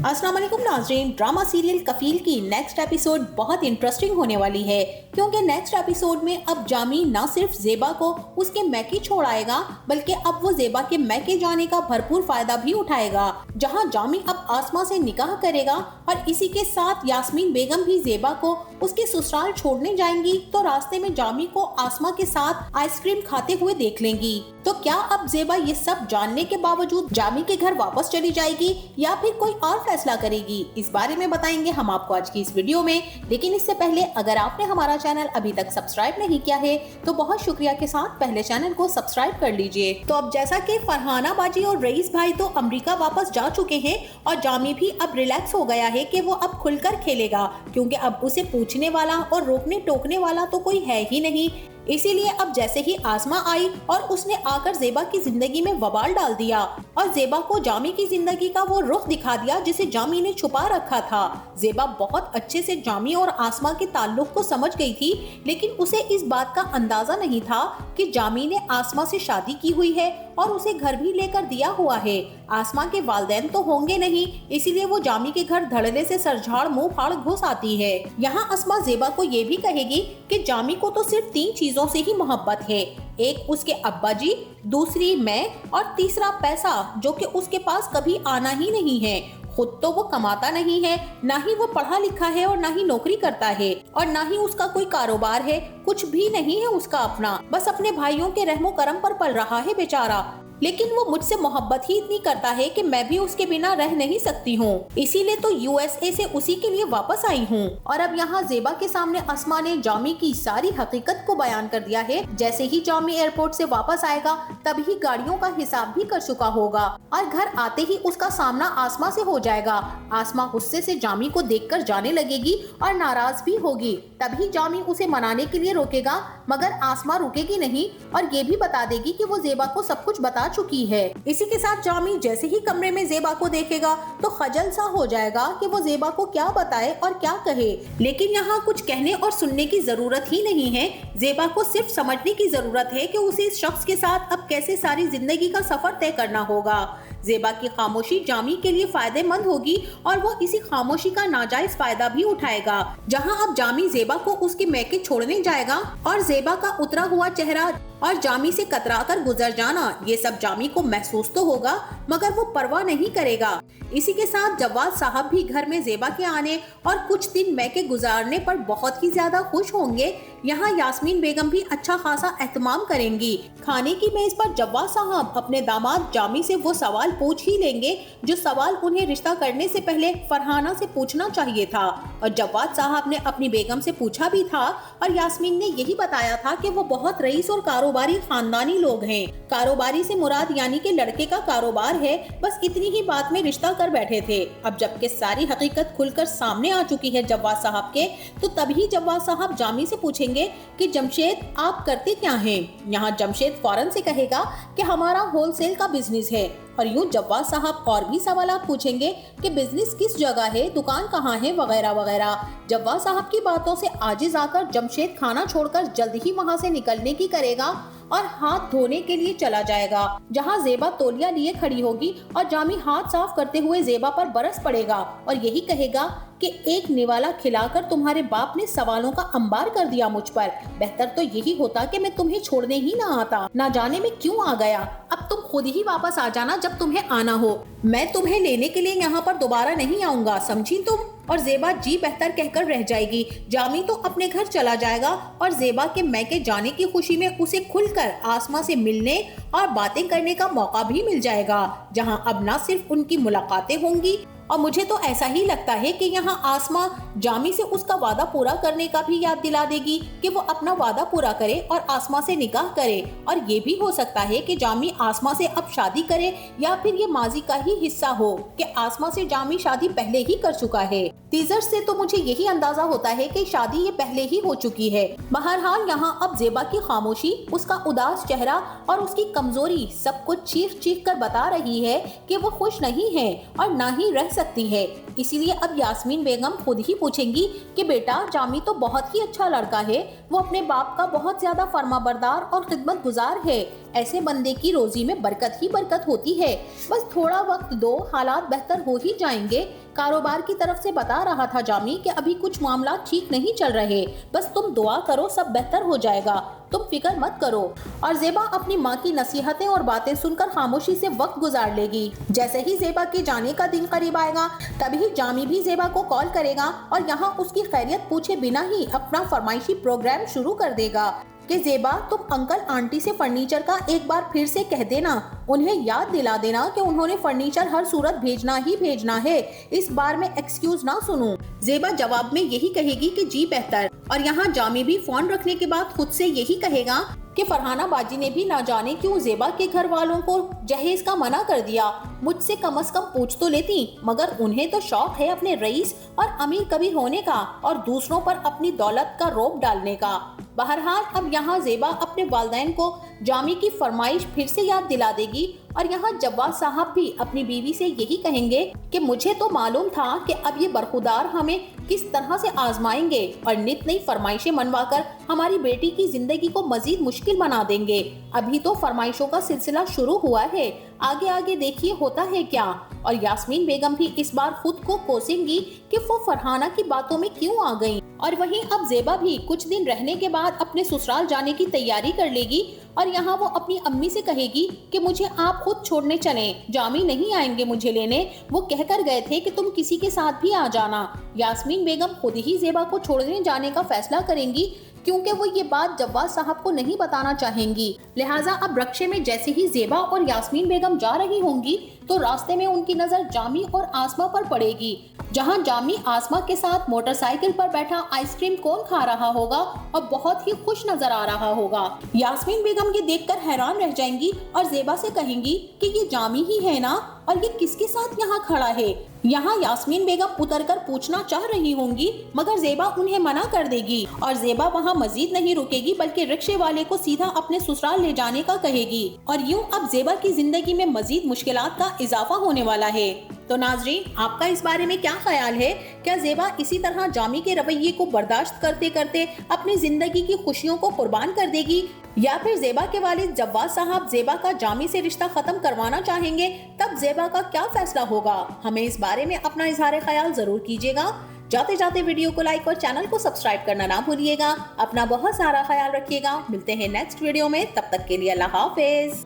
अस्सलाम वालेकुम नाज़रीन, ड्रामा सीरियल कफील की नेक्स्ट एपिसोड बहुत इंटरेस्टिंग होने वाली है क्योंकि नेक्स्ट एपिसोड में अब जामी ना सिर्फ ज़ेबा को उसके मैके छोड़ आएगा बल्कि अब वो ज़ेबा के मैके जाने का भरपूर फायदा भी उठाएगा। जहां जामी अब आसमा से निकाह करेगा और इसी के साथ यास्मीन बेगम भी ज़ेबा को उसके ससुराल छोड़ने जाएंगी तो रास्ते में जामी को आसमा के साथ आइसक्रीम खाते हुए देख लेंगी। तो क्या अब ज़ेबा ये सब जानने के बावजूद जामी के घर वापस चली जाएगी या फिर कोई और फैसला करेगी, इस बारे में बताएंगे हम आपको आज की इस वीडियो में। लेकिन इससे पहले अगर आपने हमारा चैनल अभी तक सब्सक्राइब नहीं किया है तो बहुत शुक्रिया के साथ पहले चैनल को सब्सक्राइब कर लीजिए। तो अब जैसा कि फरहाना बाजी और रईस भाई तो अमेरिका वापस जा चुके हैं और जामी भी अब रिलैक्स हो गया है कि वो अब खुलकर खेलेगा क्योंकि अब उसे पूछने वाला और रोकने टोकने वाला तो कोई है ही नहीं। इसीलिए अब जैसे ही आसमा आई और उसने आकर ज़ेबा की जिंदगी में वबाल डाल दिया और ज़ेबा को जामी की जिंदगी का वो रुख दिखा दिया जिसे जामी ने छुपा रखा था। ज़ेबा बहुत अच्छे से जामी और आसमा के ताल्लुक को समझ गई थी, लेकिन उसे इस बात का अंदाजा नहीं था कि जामी ने आसमा से शादी की हुई है और उसे घर भी लेकर दिया हुआ है। आसमा के वालिदैन तो होंगे नहीं, इसीलिए वो जामी के घर धड़ल्ले से सरझाड़ मुंह फाड़ घुस आती है। यहाँ आसमा ज़ेबा को ये भी कहेगी कि जामी को तो सिर्फ 3 चीजों से ही मोहब्बत है, एक उसके अब्बा जी, दूसरी मैं और तीसरा पैसा जो कि उसके पास कभी आना ही नहीं है। खुद तो वो कमाता नहीं है, ना ही वो पढ़ा लिखा है और ना ही नौकरी करता है और ना ही उसका कोई कारोबार है, कुछ भी नहीं है उसका अपना, बस अपने भाइयों के रहमो करम पर पल रहा है बेचारा। लेकिन वो मुझसे मोहब्बत ही इतनी करता है कि मैं भी उसके बिना रह नहीं सकती हूँ, इसीलिए तो यूएसए से उसी के लिए वापस आई हूँ। और अब यहाँ ज़ेबा के सामने आसमा ने जामी की सारी हकीकत को बयान कर दिया है। जैसे ही जामी एयरपोर्ट से वापस आएगा तभी गाड़ियों का हिसाब भी कर चुका होगा और घर आते ही उसका सामना आसमा से हो जाएगा। आसमा गुस्से से जामी को देखकर जाने लगेगी और नाराज भी होगी। तभी जामी उसे मनाने के लिए रोकेगा मगर आसमा रुकेगी नहीं और ये भी बता देगी कि वो ज़ेबा को सब कुछ बता चुकी है। इसी के साथ जामी जैसे ही कमरे में ज़ेबा को देखेगा तो खजल सा हो जाएगा कि वो ज़ेबा को क्या बताए और क्या कहे। लेकिन यहाँ कुछ कहने और सुनने की जरूरत ही नहीं है, ज़ेबा को सिर्फ समझने की जरूरत है कि उसे इस शख्स के साथ अब कैसे सारी जिंदगी का सफर तय करना होगा। ज़ेबा की खामोशी जामी के लिए फायदेमंद होगी और वो इसी खामोशी का नाजायज फायदा भी उठाएगा। जहां अब जामी ज़ेबा को उसके मैके छोड़ने जाएगा और ज़ेबा का उतरा हुआ चेहरा और जामी से कतराकर गुजर जाना, ये सब जामी को महसूस तो होगा मगर वो परवाह नहीं करेगा। इसी के साथ जवाद साहब भी घर में ज़ेबा के आने और कुछ दिन मैके गुजारने पर बहुत ही ज्यादा खुश होंगे। यहाँ यास्मीन बेगम भी अच्छा खासा एहतमाम करेंगी। खाने की मेज पर जवाद साहब अपने दामाद जामी से वो सवाल पूछ ही लेंगे जो सवाल उन्हें रिश्ता करने से पहले फरहाना से पूछना चाहिए था और जवाद साहब ने अपनी बेगम से पूछा भी था और यास्मीन ने यही बताया था कि वो बहुत रईस और कारोबारी खानदानी लोग हैं। कारोबारी से मुराद यानी कि लड़के का कारोबार है, बस इतनी ही बात में रिश्ता कर बैठे थे। अब जबकि सारी हकीकत खुलकर सामने आ चुकी है जवाद साहब के, तो तभी जवाद साहब जामी से पूछेंगे कि जमशेद आप करते क्या हैं। यहाँ जमशेद फौरन से कहेगा कि हमारा होलसेल का बिजनेस है और यूं जवाद साहब और भी सवाल पूछेंगे कि बिजनेस किस जगह है, दुकान कहाँ है, वगैरह वगैरह। जवाद साहब की बातों से आजिज आकर जमशेद खाना छोड़कर जल्द ही वहाँ से निकलने की करेगा और हाथ धोने के लिए चला जाएगा। जहां ज़ेबा तौलिया लिए खड़ी होगी और जामी हाथ साफ करते हुए ज़ेबा पर बरस पड़ेगा और यही कहेगा कि एक निवाला खिलाकर तुम्हारे बाप ने सवालों का अंबार कर दिया मुझ पर। बेहतर तो यही होता कि मैं तुम्हें छोड़ने ही ना आता, ना जाने में क्यों आ गया। अब तुम खुद ही वापस आ जाना जब तुम्हें आना हो, मैं तुम्हें लेने के लिए यहाँ पर दोबारा नहीं आऊंगा, समझी तुम। और ज़ेबा जी बेहतर कहकर रह जाएगी। जामी तो अपने घर चला जाएगा और ज़ेबा के मैके जाने की खुशी में उसे खुलकर आसमा से मिलने और बातें करने का मौका भी मिल जाएगा। जहां अब न सिर्फ उनकी मुलाकातें होंगी और मुझे तो ऐसा ही लगता है कि यहाँ आसमा जामी से उसका वादा पूरा करने का भी याद दिला देगी कि वो अपना वादा पूरा करे और आसमा से निकाह करे। और ये भी हो सकता है कि जामी आसमा से अब शादी करे या फिर ये माजी का ही हिस्सा हो कि आसमा से जामी शादी पहले ही कर चुका है। टीजर से तो मुझे यही अंदाजा होता है कि शादी ये पहले ही हो चुकी है। बहरहाल यहाँ अब ज़ेबा की खामोशी, उसका उदास चेहरा और उसकी कमजोरी सब कुछ चीख चीख कर बता रही है कि वो खुश नहीं है और ना ही रह सकती है। इसीलिए अब यास्मीन बेगम खुद ही पूछेंगी कि बेटा जामी तो बहुत ही अच्छा लड़का है, वो अपने बाप का बहुत ज्यादा फर्माबरदार और खिदमत गुजार है, ऐसे बंदे की रोजी में बरकत ही बरकत होती है। बस थोड़ा वक्त दो, हालात बेहतर हो ही जाएंगे। कारोबार की तरफ से बता रहा था जामी कि अभी कुछ मामला ठीक नहीं चल रहे, बस तुम दुआ करो, सब बेहतर हो जाएगा, तुम फिक्र मत करो। और ज़ेबा अपनी माँ की नसीहतें और बातें सुनकर खामोशी से वक्त गुजार लेगी। जैसे ही ज़ेबा के जाने का दिन करीब आएगा, तभी जामी भी ज़ेबा को कॉल करेगा और यहाँ उसकी खैरियत पूछे बिना ही अपना फरमाइशी प्रोग्राम शुरू कर देगा कि ज़ेबा, तुम अंकल आंटी से फर्नीचर का एक बार फिर से कह देना, उन्हें याद दिला देना कि उन्होंने फर्नीचर हर सूरत भेजना ही भेजना है, इस बार मैं एक्सक्यूज ना सुनूं। ज़ेबा जवाब में यही कहेगी कि जी बेहतर। और यहाँ जामी भी फोन रखने के बाद खुद से यही कहेगा कि फरहाना बाजी ने भी ना जाने क्यों ज़ेबा के घर वालों को जहेज का मना कर दिया। मुझसे कम से कम पूछ तो लेती, मगर उन्हें तो शौक है अपने रईस और अमीर कबीर होने का और दूसरों पर अपनी दौलत का रोब डालने का। बहरहाल अब यहाँ ज़ेबा अपने वालिदैन को जामी की फरमाइश फिर से याद दिला देगी और यहाँ जव्वाद साहब भी अपनी बीवी से यही कहेंगे कि मुझे तो मालूम था कि अब ये बरखुदार हमें किस तरह से आजमाएंगे और नित नई फरमाइशें मनवाकर हमारी बेटी की जिंदगी को मजीद मुश्किल बना देंगे। अभी तो फरमाइशों का सिलसिला शुरू हुआ है, आगे आगे देखिए होता है क्या। और यास्मीन बेगम भी इस बार खुद को कोसेंगी कि वो फरहाना की बातों में क्यों आ गईं। और वहीं अब ज़ेबा भी कुछ दिन रहने के बाद अपने ससुराल जाने की तैयारी कर लेगी और यहाँ वो अपनी अम्मी से कहेगी कि मुझे आप खुद छोड़ने चलें, जामी नहीं आएंगे मुझे लेने, वो कहकर गए थे कि तुम किसी के साथ भी आ जाना। यास्मीन बेगम खुद ही ज़ेबा को छोड़ने जाने का फैसला करेंगी क्योंकि वो ये बात जव्वाद साहब को नहीं बताना चाहेंगी। लिहाजा अब रक्शे में जैसे ही ज़ेबा और यास्मीन बेगम जा रही होंगी तो रास्ते में उनकी नजर जामी और आसमा पर पड़ेगी। जहां जामी आसमा के साथ मोटरसाइकिल पर बैठा आइसक्रीम कोन खा रहा होगा और बहुत ही खुश नजर आ रहा होगा। यास्मीन बेगम ये देखकर हैरान रह जाएंगी और ज़ेबा से कहेंगी कि ये जामी ही है ना, और ये किसके साथ यहाँ खड़ा है। यहाँ यास्मीन बेगम उतरकर पूछना चाह रही होंगी मगर ज़ेबा उन्हें मना कर देगी और ज़ेबा वहाँ मजीद नहीं रुकेगी बल्कि रिक्शे वाले को सीधा अपने ससुराल ले जाने का कहेगी। और यूँ अब ज़ेबा की जिंदगी में मजीद मुश्किलात का इजाफा होने वाला है। तो नाजरीन, आपका इस बारे में क्या ख्याल है? क्या ज़ेबा इसी तरह जामी के रवैये को बर्दाश्त करते करते अपनी जिंदगी की खुशियों को कुर्बान कर देगी, या फिर ज़ेबा के वालिद जव्वाद साहब ज़ेबा का जामी से रिश्ता खत्म करवाना चाहेंगे? तब ज़ेबा का क्या फैसला होगा? हमें इस बारे में अपना इजहार ख्याल जरूर कीजिएगा। जाते जाते वीडियो को लाइक और चैनल को सब्सक्राइब करना ना भूलिएगा। अपना बहुत सारा ख्याल रखिएगा। मिलते हैं नेक्स्ट वीडियो में, तब तक के लिए अल्लाह हाफिज।